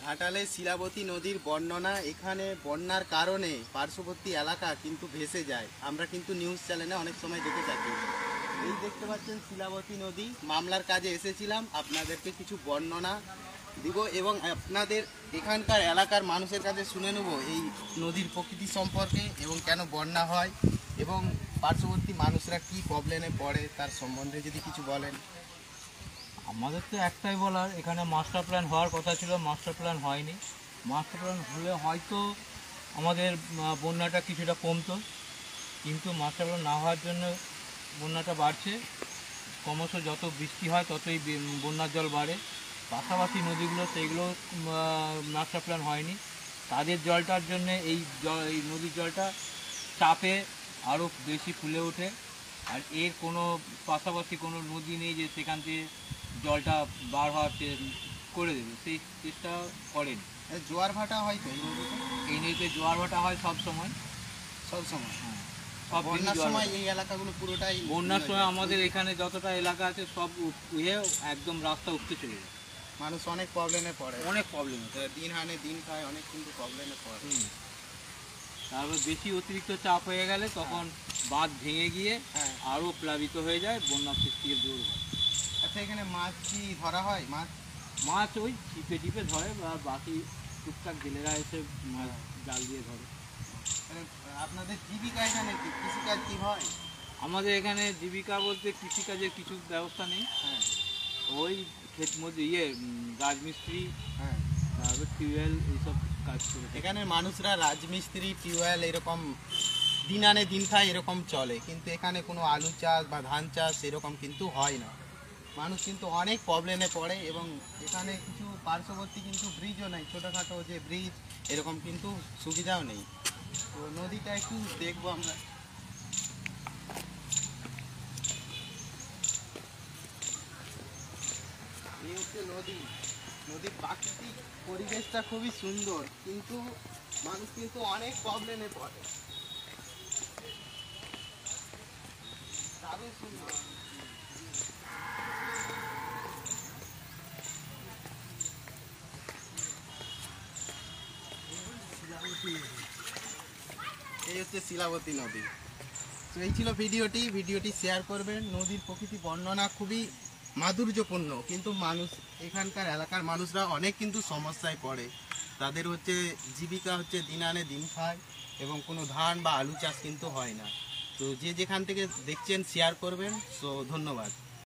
ঘাটালে শিলাবতী নদীর বর্ণনা। এখানে বন্যার কারণে পার্শ্ববর্তী এলাকা কিন্তু ভেসে যায়। আমরা কিন্তু নিউজ চ্যানেলে অনেক সময় দেখে থাকি। এই দেখতে পাচ্ছেন শিলাবতী নদী। মামলার কাজে এসেছিলাম, আপনাদেরকে কিছু বর্ণনা দিব এবং আপনাদের এখানকার এলাকার মানুষের কাছে শুনে নেব এই নদীর প্রকৃতি সম্পর্কে এবং কেন বন্যা হয় এবং পার্শ্ববর্তী মানুষরা কি প্রবলেমে পড়ে তার সম্বন্ধে যদি কিছু বলেন। আমাদের তো একটাই বলার, এখানে মাস্টার প্ল্যান হওয়ার কথা ছিল, মাস্টার প্ল্যান হয়নি। মাস্টার প্ল্যান হলে হয়তো আমাদের বন্যাটা কিছুটা কমতো, কিন্তু মাস্টার প্ল্যান না হওয়ার জন্য বন্যাটা বাড়ছে। ক্রমশ যত বৃষ্টি হয় ততই বন্যার জল বাড়ে। পাশাপাশি নদীগুলো সেইগুলো মাস্টার প্ল্যান হয়নি, তাদের জলটার জন্য এই নদীর জলটা চাপে আরও বেশি ফুলে ওঠে। আর এর কোনো পাশাপাশি কোনো নদী নেই যে সেখান থেকে জলটা বার হওয়ার করে দেবে, সেই চেষ্টা করেন। জোয়ার ভাটা হয় তো এই নদীতে জোয়ার ভাটা হয় সব সময়। হ্যাঁ, সব বন্যার সময় এই এলাকাগুলো পুরোটাই বন্যার সময় আমাদের এখানে যতটা এলাকা আছে সব একদম রাস্তা উঠতে চলে যায়। মানুষ অনেক প্রবলেমে পড়ে, অনেক প্রবলেম, দিন আনে দিন খায়, অনেক কিন্তু প্রবলেমে পড়ে। তারপর বেশি অতিরিক্ত চাপ হয়ে গেলে তখন বাঁধ ভেঙে গিয়ে আরও প্লাবিত হয়ে যায়, বন্যা সৃষ্টির দূর হয়। আচ্ছা, এখানে মাছ কি ধরা হয়? মাছ ওই টিপে টিপে ধরে, বা বাকি টুকটাক জেলেরা এসে মাছ জাল দিয়ে ধরে। আপনাদের জীবিকা এখানে কি কৃষিকাজ কি হয়? আমাদের এখানে জীবিকা বলতে কৃষিকাজের কিছু ব্যবস্থা নেই। ওই ক্ষেত মধ্যে রাজমিস্ত্রি, তারপর টিউবওয়েল এইসব কাজ করে। এখানে মানুষরা রাজমিস্ত্রি, টিউবওয়েল এরকম দিন আনে দিন খায়, এরকম চলে। কিন্তু এখানে কোনো আলু চাষ বা ধান চাষ এরকম কিন্তু হয় না। মানুষ কিন্তু অনেক প্রবলেমে পড়ে এবং এখানে কিছু পার্শ্ববর্তী কিন্তু ব্রিজও নেই, ছোটোখাটো যে ব্রিজ এরকম কিন্তু সুবিধাও নেই। তো নদীটা একটু দেখবো আমরা। এই হচ্ছে নদী। নদীর প্রাকৃতিক পরিবেশটা খুবই সুন্দর, কিন্তু মানুষ কিন্তু অনেক প্রবলেমে পড়ে। দারুণ সুন্দর। এই হচ্ছে শিলাবতী নদী। তো এই ছিল ভিডিওটি শেয়ার করবেন। নদীর প্রকৃতি বর্ণনা খুবই মাধুর্যপূর্ণ, কিন্তু মানুষ এখানকার এলাকার মানুষরা অনেক কিন্তু সমস্যায় পড়ে। তাদের হচ্ছে জীবিকা হচ্ছে দিন আনে দিন খায় এবং কোনো ধান বা আলু চাষ কিন্তু হয় না। তো যে যেখান থেকে দেখছেন শেয়ার করবেন। সো ধন্যবাদ।